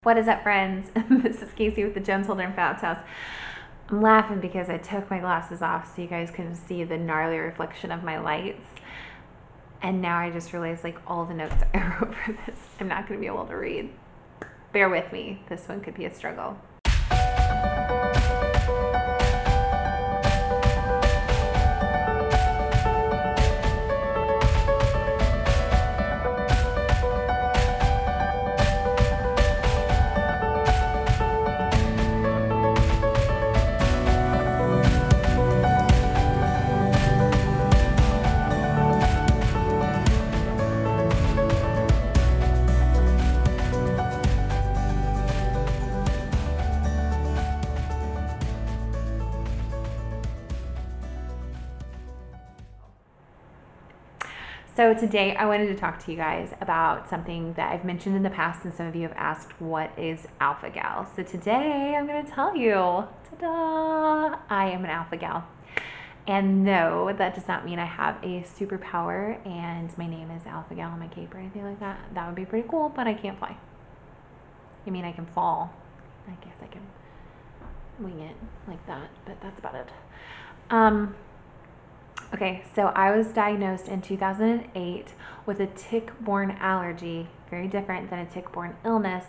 What is up, friends? This is Casey with the Gems Holder and Fab's House. I'm laughing because I took my glasses off so you guys couldn't see the gnarly reflection of my lights. And now I just realized like all the notes I wrote for this, I'm not going to be able to read. Bear with me. This one could be a struggle. So today I wanted to talk to you guys about something that I've mentioned in the past, and some of you have asked, what is alpha gal? So today I'm going to tell you, ta-da, I am an alpha gal. And no, that does not mean I have a superpower and my name is alpha gal on my cape or anything like that. That would be pretty cool, but I can't fly. I mean, I can fall. I guess I can wing it like that, but that's about it. Okay, so I was diagnosed in 2008 with a tick-borne allergy, very different than a tick-borne illness,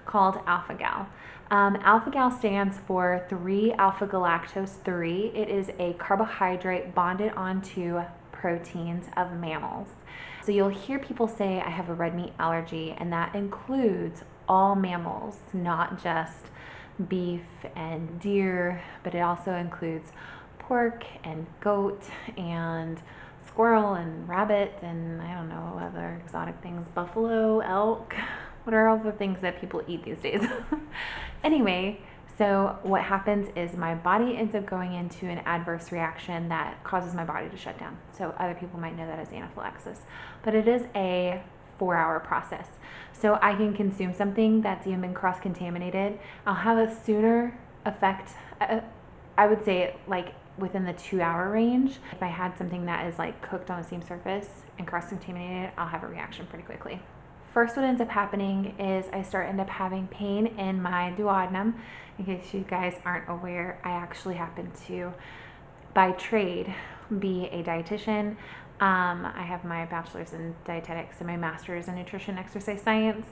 called alpha-gal. Alpha-gal stands for 3-alpha-galactose 3. It is a carbohydrate bonded onto proteins of mammals. So you'll hear people say I have a red meat allergy, and that includes all mammals, not just beef and deer, but it also includes pork and goat and squirrel and rabbit and I don't know, other exotic things, buffalo, elk, what are all the things that people eat these days? Anyway, so what happens is my body ends up going into an adverse reaction that causes my body to shut down. So other people might know that as anaphylaxis, but it is a 4-hour process. So I can consume something that's even been cross-contaminated. I'll have a sooner effect, I would say like within the 2-hour range. If I had something that is like cooked on the same surface and cross-contaminated, I'll have a reaction pretty quickly. First, what ends up happening is I end up having pain in my duodenum. In case you guys aren't aware, I actually happen to, by trade, be a dietitian. I have my bachelor's in dietetics and my master's in nutrition exercise science,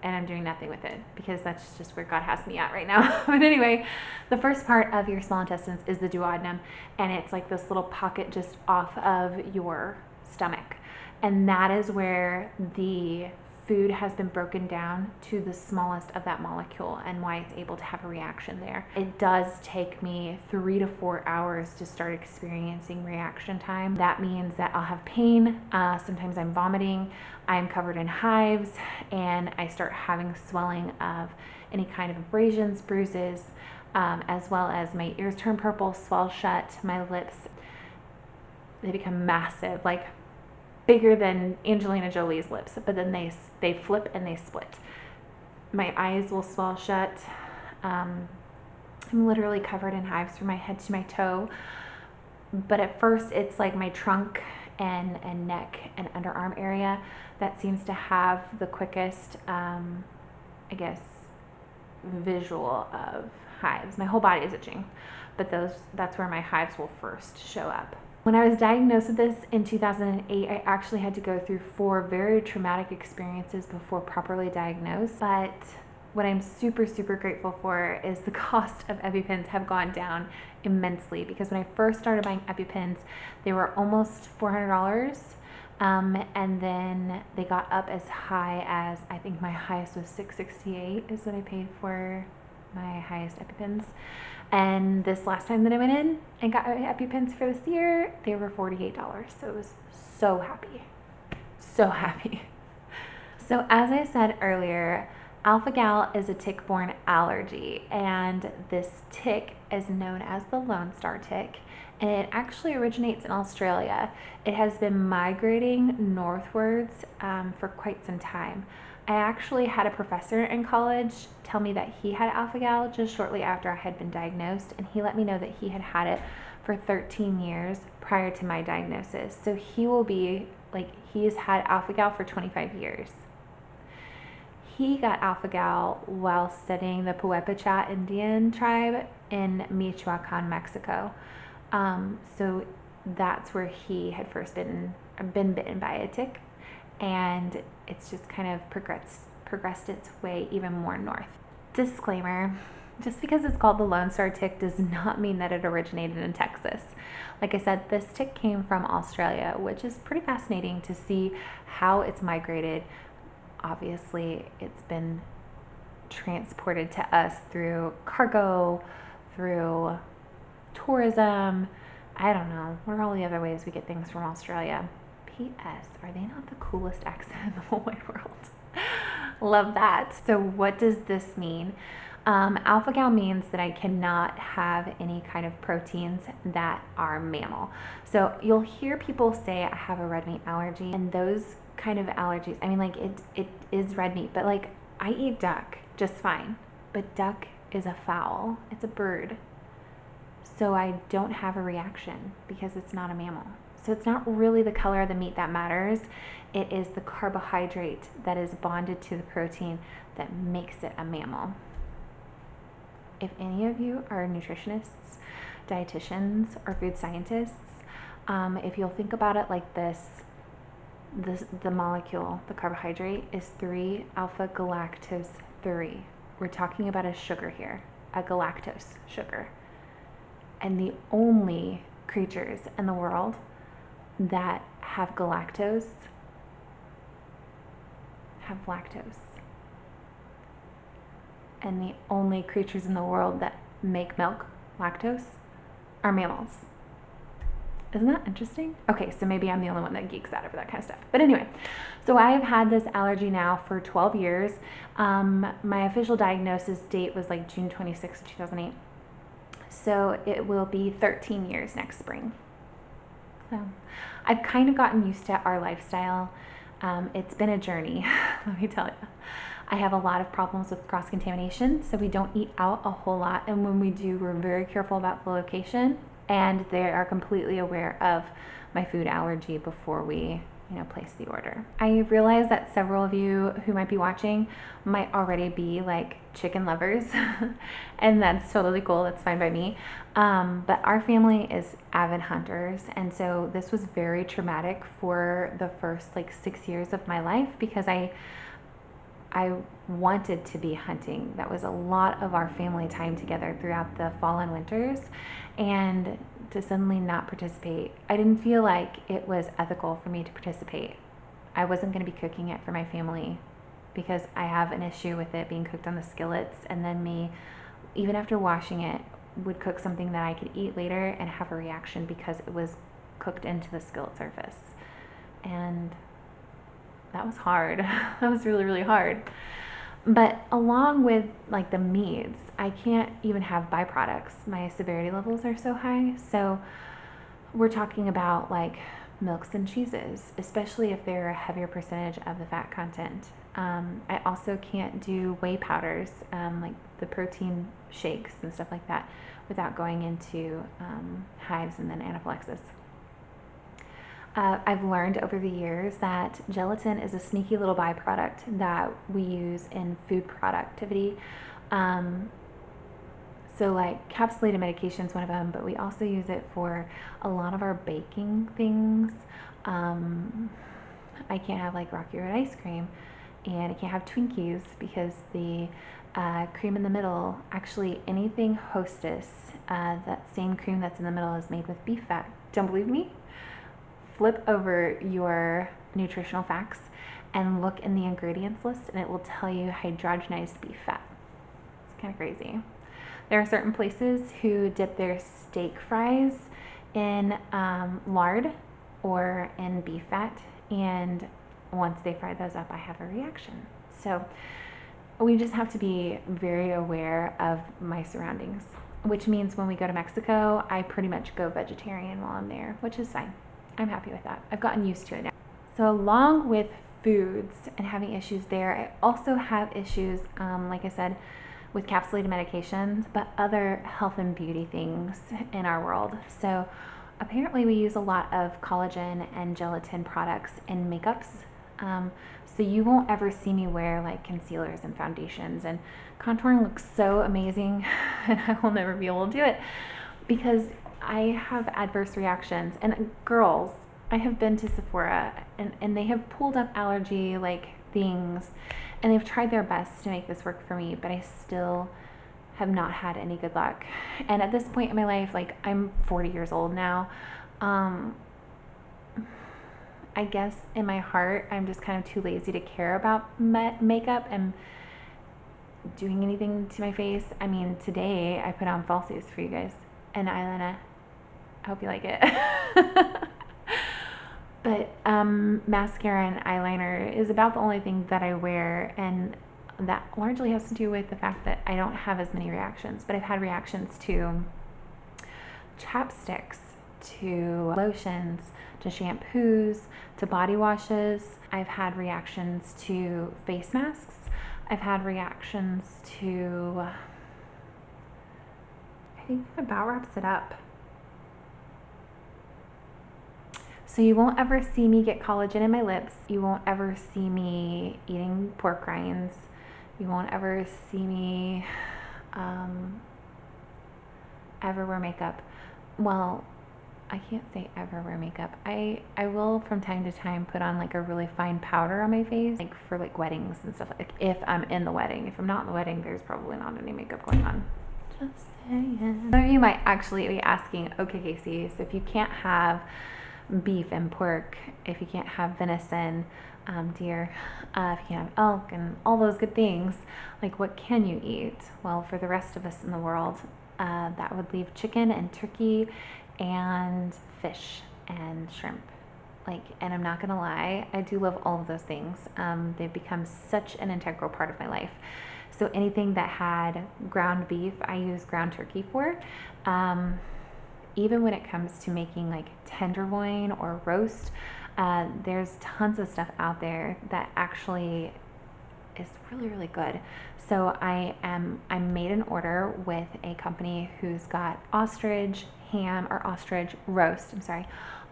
and I'm doing nothing with it because that's just where God has me at right now. But anyway, the first part of your small intestines is the duodenum, and it's like this little pocket just off of your stomach. And that is where the food has been broken down to the smallest of that molecule and why it's able to have a reaction there. It does take me 3 to 4 hours to start experiencing reaction time. That means that I'll have pain, sometimes I'm vomiting, I'm covered in hives, and I start having swelling of any kind of abrasions, bruises, as well as my ears turn purple, swell shut, my lips, they become massive, like bigger than Angelina Jolie's lips, but then they flip and they split. My eyes will swell shut. I'm literally covered in hives from my head to my toe. But at first it's like my trunk and neck and underarm area that seems to have the quickest, I guess, visual of hives. My whole body is itching, but that's where my hives will first show up. When I was diagnosed with this in 2008, I actually had to go through 4 very traumatic experiences before properly diagnosed. But what I'm super, super grateful for is the cost of EpiPens have gone down immensely, because when I first started buying EpiPens, they were almost $400. And then they got up as high as, I think my highest was $668 is what I paid for my highest EpiPens. And this last time that I went in and got my EpiPens for this year, they were $48. So it was so happy. So happy. So as I said earlier, alpha-gal is a tick-borne allergy, and this tick is known as the Lone Star tick, and it actually originates in Australia. It has been migrating northwards for quite some time. I actually had a professor in college tell me that he had alpha-gal just shortly after I had been diagnosed, and he let me know that he had had it for 13 years prior to my diagnosis. So he will be like, he's had alpha-gal for 25 years. he got alpha-gal while studying the Puepacha Indian tribe in Michoacan, Mexico. So that's where he had first been bitten by a tick, and it's just kind of progressed its way even more north. Disclaimer, just because it's called the Lone Star tick does not mean that it originated in Texas. Like I said, this tick came from Australia, which is pretty fascinating to see how it's migrated. Obviously, it's been transported to us through cargo, through tourism. I don't know. What are all the other ways we get things from Australia? P.S. Are they not the coolest accent in the whole wide world? Love that. So what does this mean? Alpha-gal means that I cannot have any kind of proteins that are mammal. So you'll hear people say I have a red meat allergy, and those kind of allergies, I mean, like it is red meat, but like I eat duck just fine. But duck is a fowl. It's a bird. So I don't have a reaction because it's not a mammal. So it's not really the color of the meat that matters. It is the carbohydrate that is bonded to the protein that makes it a mammal. If any of you are nutritionists, dietitians, or food scientists, if you'll think about it like this, the molecule, the carbohydrate, is 3-alpha galactose 3. We're talking about a sugar here, a galactose sugar. And the only creatures in the world that have galactose have lactose. And the only creatures in the world that make milk, lactose, are mammals. Isn't that interesting? Okay, so maybe I'm the only one that geeks out over that kind of stuff. But anyway, so I have had this allergy now for 12 years. My official diagnosis date was like June 26, 2008. So it will be 13 years next spring. So I've kind of gotten used to our lifestyle. It's been a journey, let me tell you. I have a lot of problems with cross-contamination, so we don't eat out a whole lot. And when we do, we're very careful about the location, and they are completely aware of my food allergy before we place the order. I realize that several of you who might be watching might already be like chicken lovers, and that's totally cool. That's fine by me. But our family is avid hunters, and so this was very traumatic for the first like 6 years of my life because I wanted to be hunting. That was a lot of our family time together throughout the fall and winters, and to suddenly not participate, I didn't feel like it was ethical for me to participate. I wasn't going to be cooking it for my family because I have an issue with it being cooked on the skillets, and then me, even after washing it, would cook something that I could eat later and have a reaction because it was cooked into the skillet surface. And that was hard. That was really, really hard. But along with like the meats, I can't even have byproducts. My severity levels are so high. So we're talking about like milks and cheeses, especially if they're a heavier percentage of the fat content. I also can't do whey powders, like the protein shakes and stuff like that, without going into hives and then anaphylaxis. I've learned over the years that gelatin is a sneaky little byproduct that we use in food productivity. So like capsulated medication is one of them, but we also use it for a lot of our baking things. I can't have like Rocky Road ice cream, and I can't have Twinkies because the cream in the middle, actually anything Hostess, that same cream that's in the middle is made with beef fat. Don't believe me? Flip over your nutritional facts and look in the ingredients list, and it will tell you hydrogenized beef fat. It's kind of crazy. There are certain places who dip their steak fries in lard or in beef fat, and once they fry those up, I have a reaction. So we just have to be very aware of my surroundings, which means when we go to Mexico, I pretty much go vegetarian while I'm there, which is fine. I'm happy with that. I've gotten used to it now. So along with foods and having issues there, I also have issues, like I said, with capsulated medications, but other health and beauty things in our world. So apparently we use a lot of collagen and gelatin products in makeups. So you won't ever see me wear like concealers and foundations, and contouring looks so amazing and I will never be able to do it because I have adverse reactions. And girls, I have been to Sephora and they have pulled up allergy like things and they've tried their best to make this work for me, but I still have not had any good luck. And at this point in my life, like I'm 40 years old now, I guess in my heart, I'm just kind of too lazy to care about makeup and doing anything to my face. I mean, today I put on falsies for you guys and eyeliner. I hope you like it. But mascara and eyeliner is about the only thing that I wear, and that largely has to do with the fact that I don't have as many reactions, but I've had reactions to chapsticks, to lotions, to shampoos, to body washes. I've had reactions to face masks. I've had reactions to, I think that about wraps it up. So you won't ever see me get collagen in my lips. You won't ever see me eating pork rinds. You won't ever see me ever wear makeup. Well, I can't say ever wear makeup. I will from time to time put on like a really fine powder on my face, like for like weddings and stuff, like if I'm in the wedding. If I'm not in the wedding, there's probably not any makeup going on. Just saying. Some of you might actually be asking, okay Casey, so if you can't have beef and pork, if you can't have venison, deer, if you can't have elk and all those good things, like what can you eat? Well, for the rest of us in the world, that would leave chicken and turkey and fish and shrimp. Like, and I'm not gonna lie, I do love all of those things. They've become such an integral part of my life. So anything that had ground beef, I use ground turkey for. Even when it comes to making like tenderloin or roast, there's tons of stuff out there that actually is really, really good. So I made an order with a company who's got ostrich ham or ostrich roast.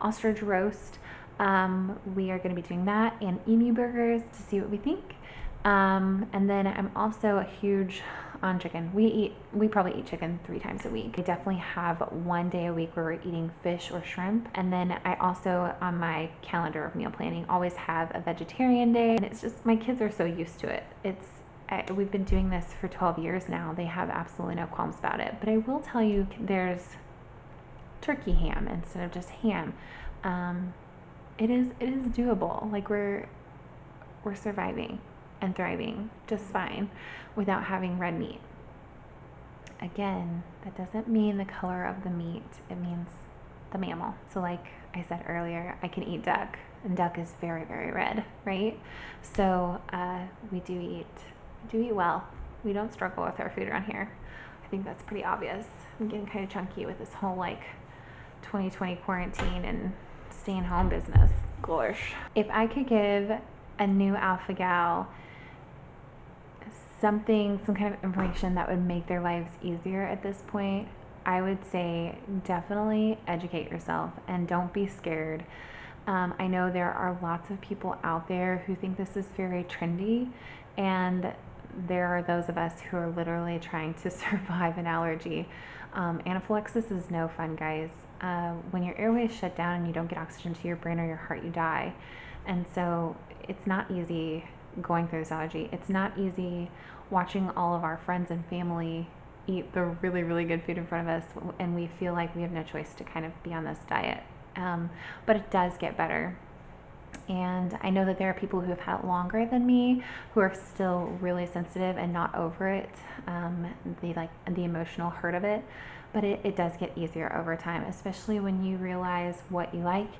Ostrich roast. We are going to be doing that and emu burgers to see what we think. And then I'm also a huge on chicken. We probably eat chicken 3 times a week. I definitely have one day a week where we're eating fish or shrimp. And then I also, on my calendar of meal planning, always have a vegetarian day. And it's just, my kids are so used to it. We've been doing this for 12 years now. They have absolutely no qualms about it. But I will tell you, there's turkey ham instead of just ham. It is doable. Like we're surviving and thriving just fine without having red meat. Again, that doesn't mean the color of the meat, it means the mammal. So like I said earlier, I can eat duck, and duck is very, very red, right? So we do eat well. We don't struggle with our food around here. I think that's pretty obvious. I'm getting kind of chunky with this whole like 2020 quarantine and staying home business. Gosh. If I could give a new alpha gal some kind of information that would make their lives easier at this point, I would say definitely educate yourself and don't be scared. I know there are lots of people out there who think this is very trendy, and there are those of us who are literally trying to survive an allergy. Anaphylaxis is no fun, guys. When your airways shut down and you don't get oxygen to your brain or your heart, you die. And so it's not easy going through this allergy. It's not easy watching all of our friends and family eat the really, really good food in front of us, and we feel like we have no choice to kind of be on this diet. But it does get better. And I know that there are people who have had it longer than me who are still really sensitive and not over it, the emotional hurt of it. But it does get easier over time, especially when you realize what you like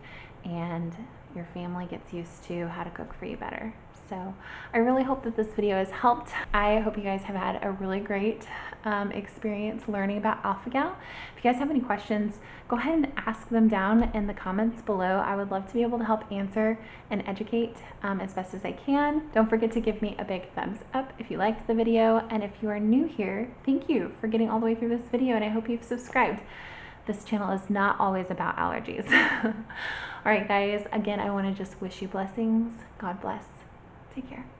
and your family gets used to how to cook for you better. So I really hope that this video has helped. I hope you guys have had a really great experience learning about alpha-gal. If you guys have any questions, go ahead and ask them down in the comments below. I would love to be able to help answer and educate as best as I can. Don't forget to give me a big thumbs up if you liked the video. And if you are new here, thank you for getting all the way through this video, and I hope you've subscribed. This channel is not always about allergies. All right, guys, again, I want to just wish you blessings. God bless. Take care.